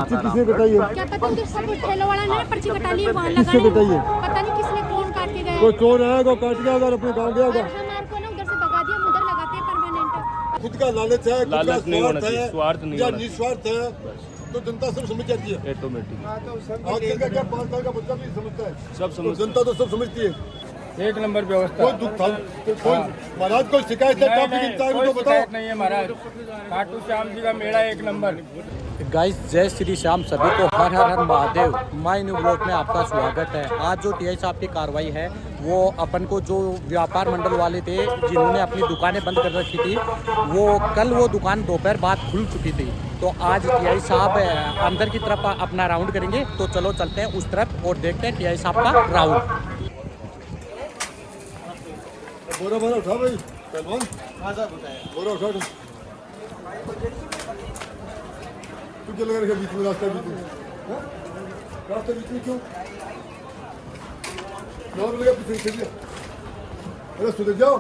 किसने बताइए? क्या पता उधर सब ठेला वाला ने पर्ची कटा ली वहाँ लगा किससे बताइए? पता नहीं किसने कौन काट के गया। कोई चोर आएगा काट गया अगर अपने गाँव गया होगा। हमारे को ना उधर से भगा दिया, हम उधर लगाते हैं परमानेंट। खुद का लालच है, खुद का लालच नहीं होना चाहिए, स्वार्थ नहीं या होना चाहिए। निस्वार्थ है तो जनता सब समझ जाती है। ऑटोमेटिक आजकल का क्या 5 साल का बच्चा भी समझता है, सब तो समझ जनता तो सब समझती है। एक नंबर व्यवस्था। कोई दुख था कोई महाराज कोई शिकायत है ट्रैफिक इंतजाम कोई को बताओ। शिकायत नहीं है महाराज। खाटू श्याम जी का मेला एक नंबर। गाइस जय श्री श्याम, सभी को हर हर हर महादेव। माय न्यू ब्लॉग में आपका स्वागत है। आज जो टीआई साहब की कार्रवाई है वो अपन को जो व्यापार मंडल वाले थे जिन्होंने अपनी दुकानें बंद कर रखी थी, वो दुकान दोपहर बाद खुल चुकी थी। तो आज टीआई साहब अंदर की तरफ अपना राउंड करेंगे, तो चलो चलते हैं उस तरफ और देखते हैं टीआई साहब का राउंड। बोरा बोरा उठा भाई पहलवान। बोरा उठा तू क्या लगा रखा बीच में रास्ता बीच में? हाँ? रास्ता बीच में क्यों? नॉर्मल लगा पीछे से दिया। अरे सुधर जाओ।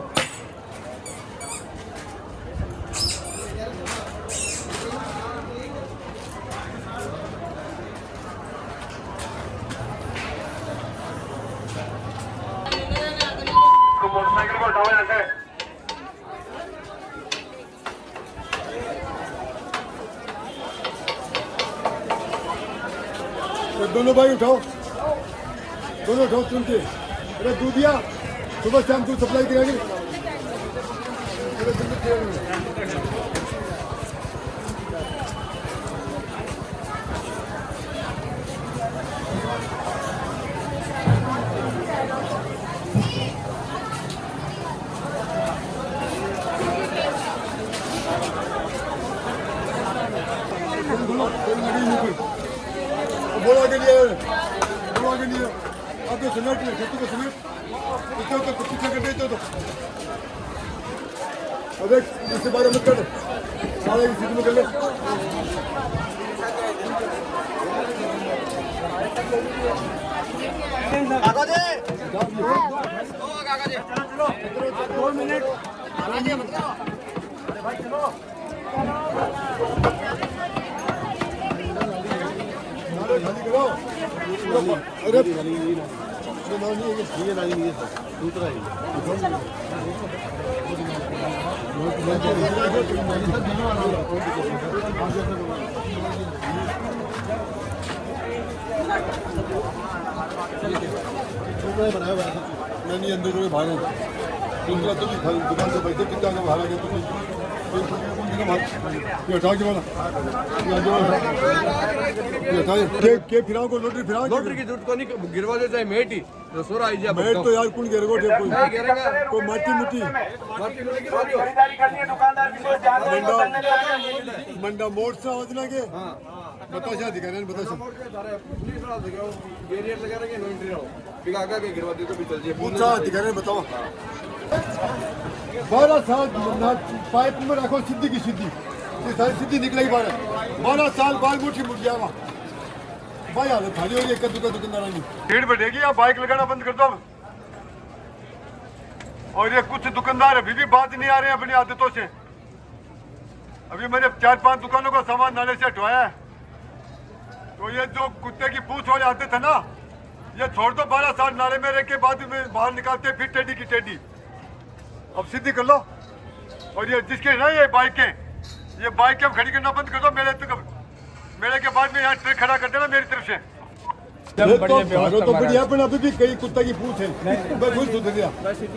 मोटरसाइकिल को हटाओ यहाँ से। तो दोनों भाई उठाओ, दोनों उठाओ सुन के। अरे दूधिया सुबह शाम तू सप्लाई कराएंगे। बोला के लिए अब तो सिमेंट में खेती को सिमेंट तो पीछे कर देते तो अबे इससे बारे मत कर सारे इसी में कर ले। दो मिनट भाई चलो शादी करो। अरे दूसरा नहीं अंदर कोई भागे दूसरा तो दुकान से पैसे कितना का भाड़ा गया हटा के वाला के फिराओ को लोटरी फिराओ लोटरी की जरूरत को नहीं, गिरवा देता है मेट ही जो सोरा आई जा। मेट तो यार कौन गिरेगो कोई माटी मुटी खरीदारी करनी है दुकानदार की कोई जान नहीं बदलने लगे। मंडा मोड़ से समझना के बता शायद दिखा रहे बता पूछा दिखा रहे बताओ। 12 साल पाइप में रखो सीधी की सीधी सारी सीधी निकलेगी 12 साल बाल मुठी मुट गया वहाँ भाई हालत खाली हो रही है। दुकानदार की भीड़ बढ़ेगी या बाइक लगाना बंद कर दो। और ये कुछ दुकानदार अभी भी बात नहीं आ रहे हैं अपनी आदतों से। अभी मैंने 4-5 दुकानों का सामान नाले से हटवाया है, तो ये जो कुत्ते की पूंछ वाले आते थे ना, ये छोड़ दो 12 साल नाले में रह के बाद में बाहर निकालते फिर टेढ़ी की टेढ़ी। अब सीधी कर लो। और ये जिसके ना ये बाइकें अब खड़ी करना बंद कर दो। मेले के बाद में यहाँ ट्रक खड़ा कर देना मेरी तरफ से। तो बढ़िया पर अभी भी कई कुत्ता की पूछ है, मैं खुद सुधर गया।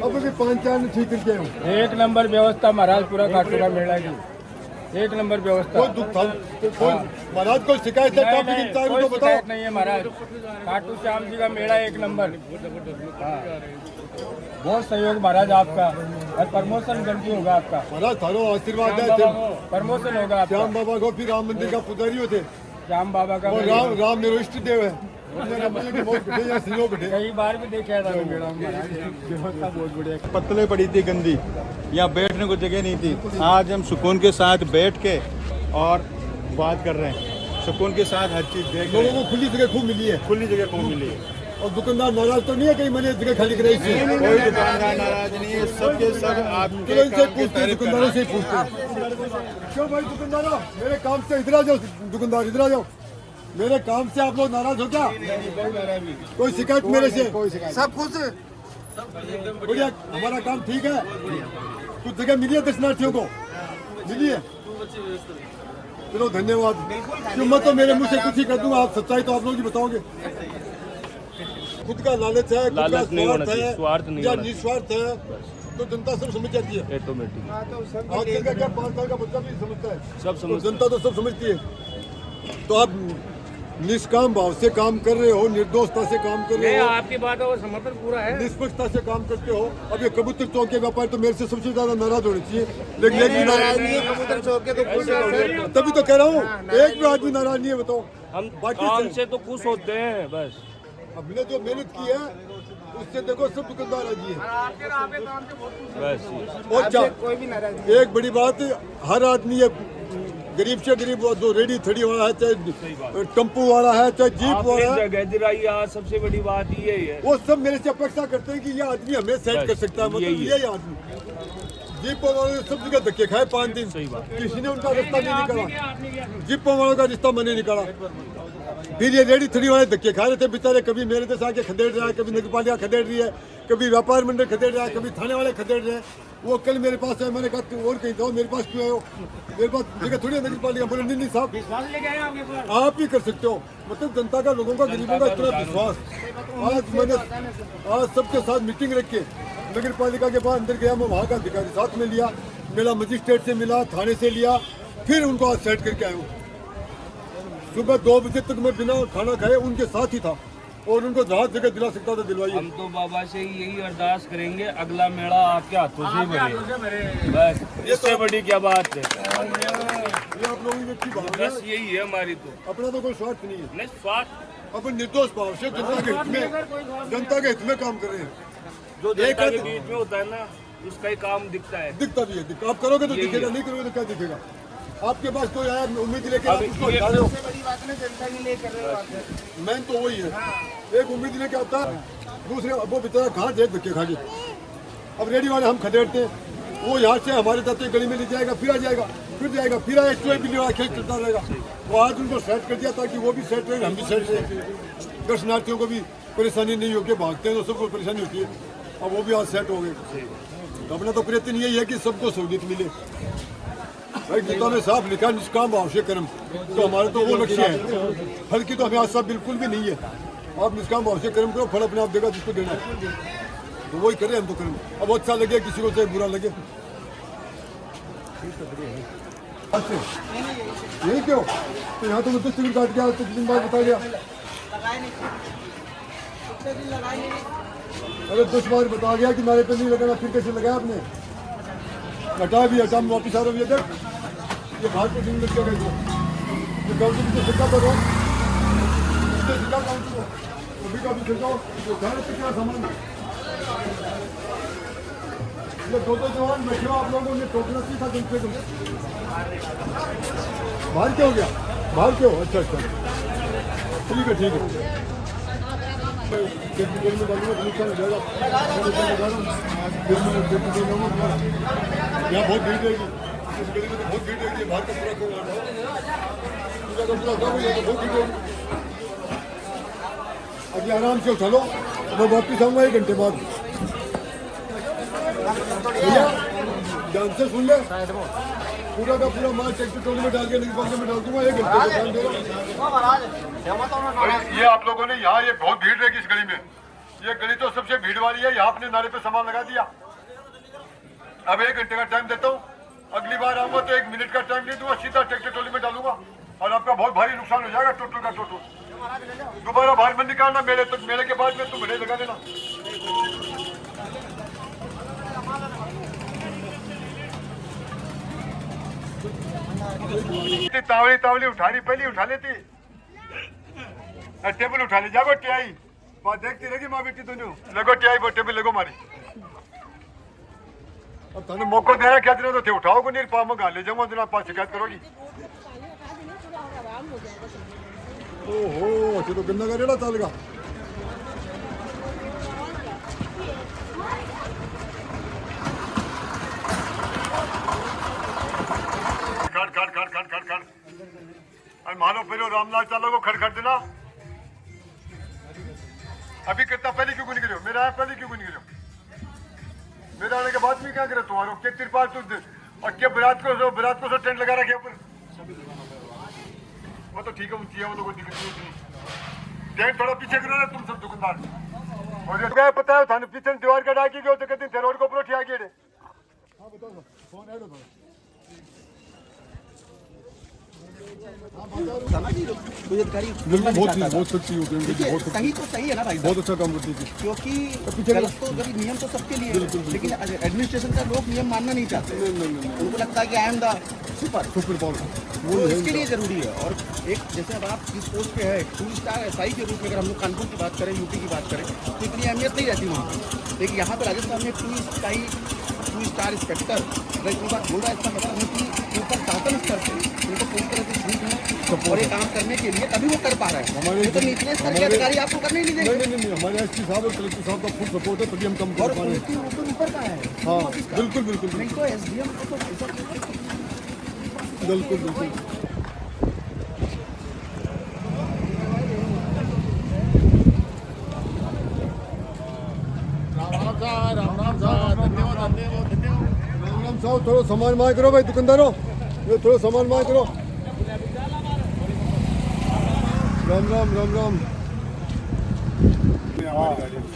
अभी भी 5-4 ठीक करके आया हूँ। एक नंबर व्यवस्था महाराज, पूरा खाटू का मेला की एक नंबर व्यवस्था। कोई दुख था कोई महाराज कोई शिकायत है ट्रैफिक इंतजाम को बताओ। शिकायत नहीं है महाराज। खाटू श्याम जी का मेला एक नंबर। बहुत सहयोग महाराज आपका, और प्रमोशन जल्दी होगा आपका महाराज। थारो आशीर्वाद है, प्रमोशन होगा आपका। श्याम बाबा को फिर राम मंदिर का पुजारी होते, श्याम बाबा का राम मेरे इष्ट देव है। कई बार भी देखा था व्यवस्था बहुत बढ़िया। पत्तलें पड़ी थी गंदी, यहाँ बैठने को जगह नहीं थी। आज हम सुकून के साथ बैठ के और बात कर रहे हैं, सुकून के साथ हर चीज देख रहे हैं। लोगों को खुली जगह खूब मिली है, खुली जगह खूब मिली है। और दुकानदार नाराज तो नहीं है कहीं मैंने जगह खाली कराई से? कोई दुकानदार नाराज नहीं है, सबके सब आपके चलो इनसे काम की पूछते हैं, तारीफ कर दुकानदारों रहे से ही पूछते हैं। क्यों भाई दुकानदारों मेरे काम से इधर आ जाओ, दुकानदार इधर आ जाओ। मेरे काम से आप लोग नाराज हो क्या? कोई शिकायत मेरे से? सब खुश? बढ़िया, हमारा काम ठीक है। कुछ जगह मिली है दर्शनार्थियों को? मिली है? चलो धन्यवाद। क्यों मैं तो मेरे मुंह से कुछ ही कर दूंगा, आप सच्चाई तो आप लोग ही बताओगे। खुद का लालच है, खुद का स्वार्थ है या निस्वार्थ है तो जनता सब समझ जाती है। ऑटोमेटिक आजकल का क्या 5 साल का बच्चा भी समझता है, सब तो जनता तो सब समझती है। तो आप निष्काम भाव से काम कर रहे हो, निर्दोषता से काम कर रहे हो, आपकी बात का समर्थन पूरा है। निष्पक्षता से काम करते हो। अब ये कबूतर चौक के व्यापार तो मेरे से सबसे ज्यादा नाराज होने चाहिए, लेकिन एक भी नाराज नहीं है। कबूतर चौक के तो तभी तो कह रहा हूँ, एक भी आदमी नाराज नहीं है। बताओ, हम बाकी काम से तो खुश होते हैं बस। हमने जो मेहनत की है उससे देखो सब दुकानदार राजी है बस और क्या। एक बड़ी बात, हर आदमी ये गरीब से गरीब, जो रेडी थड़ी वाला है, चाहे टेम्पू वाला है, चाहे जीप वाला है, जगह दिलाई आज सबसे बड़ी बात ये है, वो सब मेरे से अपेक्षा करते हैं कि ये आदमी हमें सेट कर सकता है। मतलब यही आदमी। जीपों वालों ने सब जगह धक्के खाए 5 दिन, किसी ने उनका रास्ता नहीं निकाला। जीपों वालों का रिश्ता मैंने निकाला। फिर ये रेडी थड़ी वाले धक्के खा रहे थे बेचारे, कभी मेरे जैसा आके खदेड़ रहा है, कभी नगर पालिका खदेड़ रही है, कभी व्यापार मंडल खदेड़ रहा है, कभी थाने वाले खदेड़ रहे हैं। वो कल मेरे पास है, मैंने कहा तू और कहीं जाओ, मेरे पास क्यों आए हो? मेरे पास जगह थोड़ी है नगर पालिका। बोले नहीं साहब, आप ही कर सकते हो। मतलब जनता का, लोगों का, गरीबों का इतना विश्वास। आज मैंने सबके साथ मीटिंग रख के नगर पालिका के बाद अंदर गया, मैं वहाँ का अधिकारी साथ में लिया, मेरा मजिस्ट्रेट से मिला, थाने से लिया, फिर उनको आज सेट करके आया हूँ। सुबह 2 बजे तक मैं बिना खाना खाए उनके साथ ही था और उनको जहाँ जगह दिला सकता था दिलवाइए। हम तो बाबा से यही अरदास करेंगे, अगला मेला आपके हाथों से भरे बस। इससे बड़ी क्या बात है? ये आप लोगों की अच्छी बात है। बस यही है हमारी तो। अपना तो कोई स्वार्थ नहीं है, नहीं स्वार्थ, अपन निर्दोष भाव से जनता के हित में काम कर रहे हैं। जो जनता के बीच में होता है ना, उसका ही काम दिखता है। दिखता भी है, आप करोगे तो दिखेगा, नहीं करोगे तो क्या दिखेगा? आपके पास तो यार उम्मीद लेके आप उसको हटा रहे हो। मैं तो वही है, एक उम्मीद लेके आता है, दूसरे वो बेचारा कहाँ जाए धक्के खा के। अब रेडी वाले हम खदेड़ते हैं, वो यहाँ से हमारे जाते गली में ले जाएगा, फिर आ जाएगा, फिर जाएगा, फिर आए, चोए बिल्ली वाला खेल चलता रहेगा। वो आज उनको सेट कर दिया ताकि वो भी सेट रहे, हम भी सेट रहे, दर्शनार्थियों को भी परेशानी नहीं होगी। भागते हैं तो सबको परेशानी होती है, अब वो भी आज सेट हो गए। तो अपना तो प्रयत्न यही है कि सबको सहूलियत मिले। भाई गीता में साफ लिखा, निष्काम भाव से कर्म, तो हमारा तो वो लक्ष्य है। फल की तो हमें आशा बिल्कुल भी नहीं है। आप निष्काम भाव से कर्म करो, फल अपने आप देगा जिसको देना है, तो वही करें हम तो कर्म। अब अच्छा लगे किसी को, चाहे बुरा लगे। यही क्यों? तो यहाँ तो मुझे सिविल काट गया, कुछ दिन बाद बता गया। अरे 10 बार बता गया कि नारे पे नहीं लगाना, फिर कैसे लगाया आपने? हटा भी हटा, वापिस आ रहा है। देख ये भारत में लग गया, ये काउंटर से सिक्का पर सिक्का काउंटर वो भी काफी छिड़काओ, घर से क्या सामान। ये 2 जवान बैठे हो, आप लोगों ने टोकना सीखा कम से कम। बाहर क्या हो गया? बाहर क्यों? अच्छा अच्छा, ठीक है ठीक है। में डालूंगा, नुकसान हो जाएगा। यहाँ बहुत भीड़ रहेगी, इस गली में तो बहुत भीड़ रहेगी। बाहर का पूरा पूरा बहुत भीड़ रहेगी। अभी आराम से उठा लो, मैं वापिस आऊँगा 1 घंटे बाद। भैया ध्यान से सुन ले, पूरा का पूरा माल ट्रैक्टर ट्रॉली में डाल के नहीं पानी में डाल दूंगा। 1 घंटे का टाइम दे रहा। ये आप लोगों ने यहाँ, ये बहुत भीड़ रहेगी इस गली में। ये गली तो सबसे भीड़ वाली है। यहाँ अपने नारे पे सामान लगा दिया। अब 1 घंटे का टाइम देता हूँ, अगली बार आऊंगा तो 1 मिनट का टाइम नहीं दूंगा, सीधा ट्रैक्टर ट्रॉली में डालूंगा और आपका बहुत भारी नुकसान हो जाएगा, टोटल का टोटल। दोबारा बाहर मत निकालना, मेले के बाद में तुम मेले लगा देना। तावली तावली उठानी पहली उठा लेती, टेबल उठा ले जाओ टियाई, देखती रहेगी माँ बेटी दोनों। लगो टियाई वो टेबल लगो मारी। अब तुमने मौका दे रहा क्या दिन तो थे, उठाओ को नहीं पा, मैं ले जाऊंगा दिन आप पास शिकायत करोगी। ओहो तो गन्ना का रेड़ा चलेगा। और मानो फिर रामलाल चालो को खड़ देना। अभी कितना पहले क्यों नहीं गिरे? मेरा आया पहले क्यों नहीं गिरे? मेरे आने के बाद में क्या करे तुम्हारा? के तिरपाल तुझ और के विराट को सो टेंट लगा रखे ऊपर। वो तो ठीक है, ऊंची है, वो तो कोई दिक्कत नहीं। टेंट थोड़ा पीछे करो ना तुम सब दुकानदार। और ये क्या पता है थाने पीछे दीवार का डाकी गयो तो कहते रोड को ऊपर उठा के रे। हां बताओ फोन है तो बहुत सच्ची होती है, सही तो सही है ना भाई, बहुत अच्छा काम करती थी। क्योंकि गलत तो जब नियम तो सबके लिए है, लेकिन एडमिनिस्ट्रेशन का लोग नियम मानना नहीं चाहते। उनको लगता है कि I am the super power, वो इसके लिए जरूरी है। और एक जैसे अब आप जिस पोस्ट पे है 2 स्टार एसआई के रूप में, अगर हम लोग कानपुर की बात करें, यूपी की बात करें, तो इतनी अहमियत नहीं रहती वहाँ पर। लेकिन यहाँ पर राजस्थान में 2 स्टार इंस्पेक्टर अगर इतनी बात बोल रहा है, इसका मतलब है कि ऊपर शासन स्तर से उनको पूरी तरह से छूट है और ये काम करने के लिए तभी वो कर पा रहे हैं। हमारे तो निचले स्तर के अधिकारी आपको करने नहीं देंगे। नहीं, हमारे एसपी साहब और कलेक्टर साहब का फुल सपोर्ट है, तभी हम कम कर पा रहे हैं। ऊपर का है। हाँ बिल्कुल नहीं तो एसडीएम को तो बिल्कुल। राम साहब, थोड़ा सामान मार करो भाई दुकानदारों, ये थोड़ा सामान मार करो। राम राम।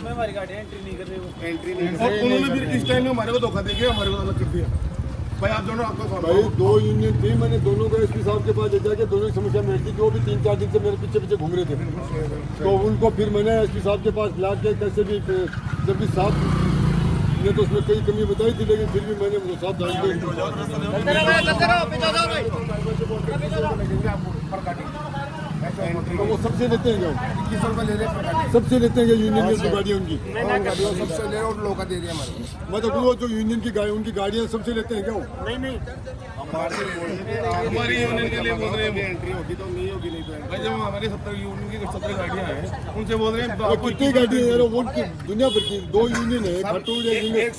हमारी गाड़ी एंट्री नहीं कर रही, वो एंट्री नहीं और उन्होंने फिर इस टाइम में हमारे को धोखा देके हमारे को अलग कर दिया। भाई आप दोनों आपका भाई 2 यूनियन थी, मैंने दोनों को एसपी साहब के पास ले जाके दोनों की समस्या मेरी थी, जो भी 3-4 दिन से मेरे पीछे घूम रहे थे। तो उनको फिर मैंने एसपी साहब के पास ला के कैसे भी जब भी साहब ने तो उसमें कई कमी बताई थी, लेकिन फिर भी मैंने वो साहब जान के तो वो सबसे लेते हैं, सबसे लेते हैं यूनियन की गाड़ियाँ उनकी, सबसे ले और लोग का दे दिया हमारे। मतलब वो जो यूनियन की गाड़ी उनकी गाड़ियाँ सबसे लेते हैं क्या वो? नहीं हमारी यूनियन के लिए बोल रहे हैं एंट्री होगी तो नहीं होगी, नहीं तो भाई जब हमारी 70 यूनियन की 70 गाड़ियाँ हैं, उनसे बोल रहे हैं कितनी गाड़ी है यार? वो दुनिया भर की 2 यूनियन है, खाटू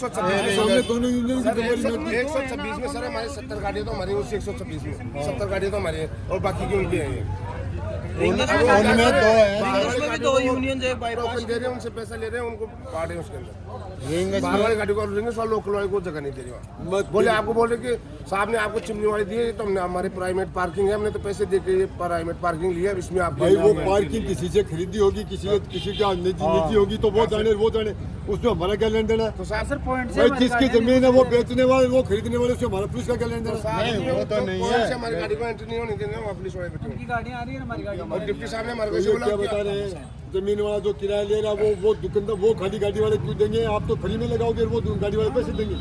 सामने दोनों यूनियन की 126 में सर हमारे 70 गाड़ियाँ तो हमारी उसी 126 में 70 गाड़ियाँ तो हमारी है और बाकी की उनकी है। उनमें 2 है, दो यूनियन जो बाईपास दे रहे हैं, उनसे पैसा ले रहे हैं, उनको काटे उसके अंदर। बाहर वाली गाड़ी को रिंग्स वाले लोकल वाले को जगह नहीं दे रही वहाँ। बोले आपको बोल रहे कि साहब ने आपको चिमनी वाली दी है, तो हमने हमारी प्राइवेट पार्किंग है, हमने तो पैसे दे के प्राइवेट पार्किंग लिया, इसमें आप भाई वो पार्किंग किसी से खरीदी होगी, किसी का निजी होगी, तो वो जाने उसमें हमारा क्या लेन देना है? तो सर पॉइंट भाई जिसकी जमीन है वो बेचने वाले, वो खरीदने वाले, उससे हमारा पुलिस का क्या लेन देना? वो तो नहीं है, हमारी गाड़ी को एंट्री नहीं होने देंगे, वो पुलिस वाले बैठे गाड़ी आ रही है हमारी गाड़ी। और डिप्टी साहब ने हमारे को क्या बता रहे हैं, जमीन वाला जो किराया ले रहा है वो दुकानदार वो खाली गाड़ी वाले क्यों देंगे? आप तो फ्री में लगाओगे, वो गाड़ी वाले पैसे देंगे।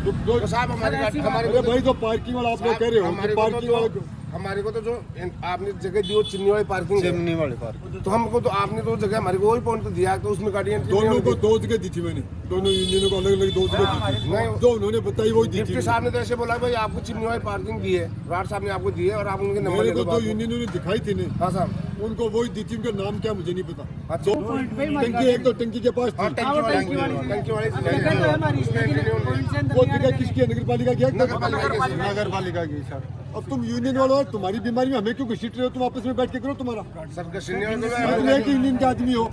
तो साहब हमारी गाड़ी अरे भाई जो पार्किंग वाला आप लोग कह रहे हो, पार्किंग वाला हमारे को तो जो आपने जगह दी वो चिमनी वाली पार्किंग, चिमनी वाली पार्किंग, तो हमको तो आपने तो जगह हमारे को वही पॉइंट तो दिया, तो उसमें गाड़ियाँ दोनों को 2 जगह दी थी मैंने, दोनों यूनियनों को अलग अलग 2 जगह दी थी, जो उन्होंने बताई वही दी थी। डिप्टी साहब ने तो ऐसे बोला भाई आपको चिमनी वाली पार्किंग दी है, राठ साहब ने आपको दी है और आप उनके नंबर को 2 यूनियनों ने दिखाई थी। हाँ साहब, उनको वही दी थी, उनका नाम क्या मुझे नहीं पता। अच्छा टंकी एक तो टंकी के पास टंकी वाली वो जगह किसकी है? नगर पालिका की? नगर पालिका की सर। अब तुम यूनियन वालों हो, तुम्हारी बीमारी में हमें क्यों घसीट रहे हो? तुम आपस में बैठ के करो, तुम्हारा सर एक ही यूनियन के आदमी हो।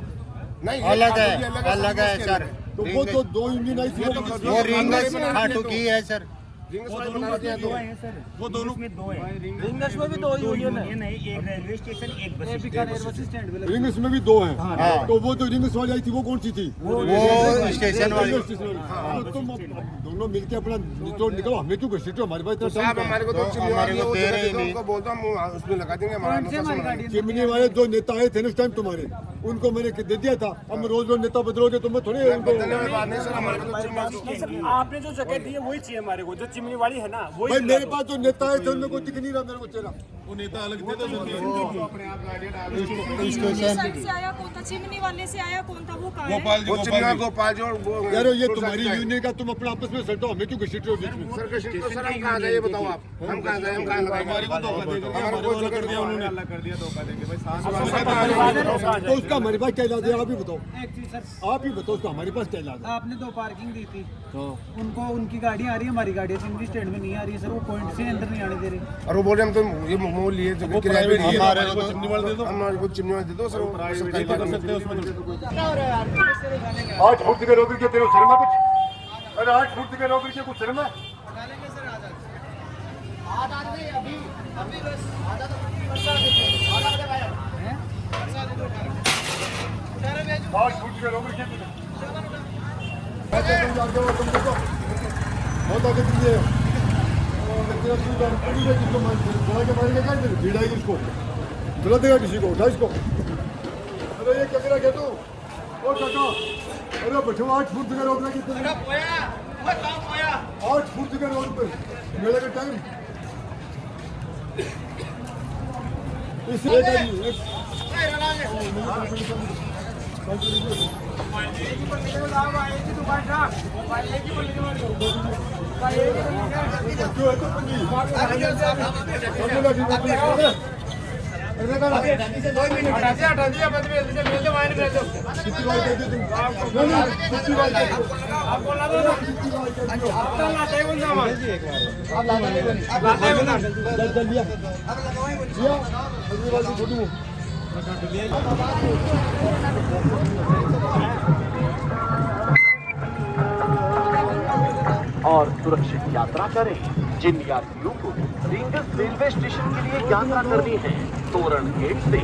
नहीं अलग है सर। तो वो जो 2 यूनियन आई थी वो रिंगस खाटू की है सर। वो दोनों रिंगस में भी 2 यूनियन है, एक रेलवे स्टेशन, एक बस स्टैंड। रिंग्स में भी 2 हैं। तो वो जो रिंग्स वाली आई थी वो कौन सी थी? वो स्टेशन वाली। तुम दोनों मिलके अपना निकलो, हमें क्यों घसीटो? हमारे पास साहब हमारे को तो उनको बोलता हूँ उसमें लगा देंगे हमारा। चिमनी वाले जो नेता आए थे ना टाइम तुम्हारे, उनको मैंने दे दिया था। अब रोज नेता बदलोगे तो मैं थोड़ी आपने जो जगह दी है वही चाहिए हमारे को, जो चिमनी वाली है ना वही। भाई मेरे पास जो नेता आए थे उनमें कोई दिख नहीं रहा मेरे को चेहरा। वो नेता अलग थे तो से आया कौन था, चिमनी वाले से आया कौन था, वो कहाँ है? गोपाल जी यार ये तुम्हारी यूनियन का, तुम अपना आपस में सटो, हमें क्यों घसीट रहे हो बीच में? सर हम कहाँ गए ये बताओ आप, हम कहाँ गए, हम कहाँ हमारे को धोखा दे दिया, हमारे को अलग कर दिया उन्होंने, अलग कर दिया, धोखा देके भाई तो उसका हमारे पास क्या इलाज है? आप ही बताओ, आप ही बताओ उसका हमारे पास क्या इलाज है? आपने 2 पार्किंग दी थी, उनको उनकी गाड़ी आ रही है, हमारी गाड़ी चिमनी स्टैंड में नहीं आ रही है सर, वो पॉइंट से अंदर नहीं आने दे रही। और वो बोल रहे हम तो ये मोल लिए जो वो प्राइवेट है, हमारे हमारे को चिमनी वाले दे दो। हमारे को चिमनी वाले दे दो सर, वो सरकारी कर सकते हो उसमें तो। 8 फुट के रोबी के तेरे शर्मा कुछ, अरे 8 फुट के रोबी के कुछ शर्मा 8 फुट के रोबी के बहुत आगे दीजिए भिड़ाई उसको चला देगा किसी को, उठा इसको। अरे ये क्या करा क्या तू? ओ काका, अरे बैठो 8 फुट का रोकना कितने? 8 फुट का रोक पे मेले का टाइम इस और सुरक्षित यात्रा करें। जिन यात्रियों को रिंगस रेलवे स्टेशन के लिए यात्रा करनी है, तोरण गेट से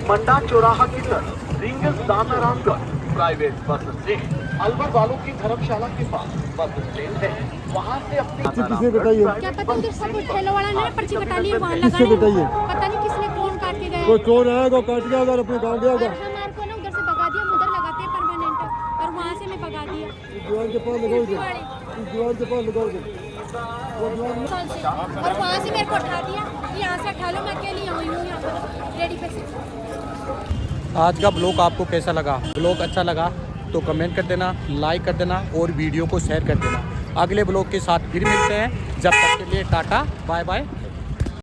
मंडा चौराहा की तरफ Ringas Danaramgarh private bus stand, Alwar वालों की धर्मशाला के पास बस स्टैंड है, वहाँ से अपनी किसे बताइए? क्या पता उधर सब ठेले वाला ने पर्ची कटा ली वहाँ लगाने, बताइए? पता नहीं किसने कौन काट के गया। कोई चोर आएगा काट गया अगर अपने गाँव गया होगा। हमारे को ना उधर से भगा दिया, उधर लगाते हैं परमानेंट, और वहाँ से मैं भगा दिया। दीवार के पास लगाओ इधर, इस दीवार के पास लगाओ इधर। और वहाँ से मेरे को उठा दिया, यहाँ से उठा लो, मैं अकेली आई हूँ यहाँ पर रेडी पे से। आज का ब्लॉग आपको कैसा लगा? ब्लॉग अच्छा लगा तो कमेंट कर देना, लाइक कर देना और वीडियो को शेयर कर देना। अगले ब्लॉग के साथ फिर मिलते हैं, जब तक के लिए टाटा बाय बाय।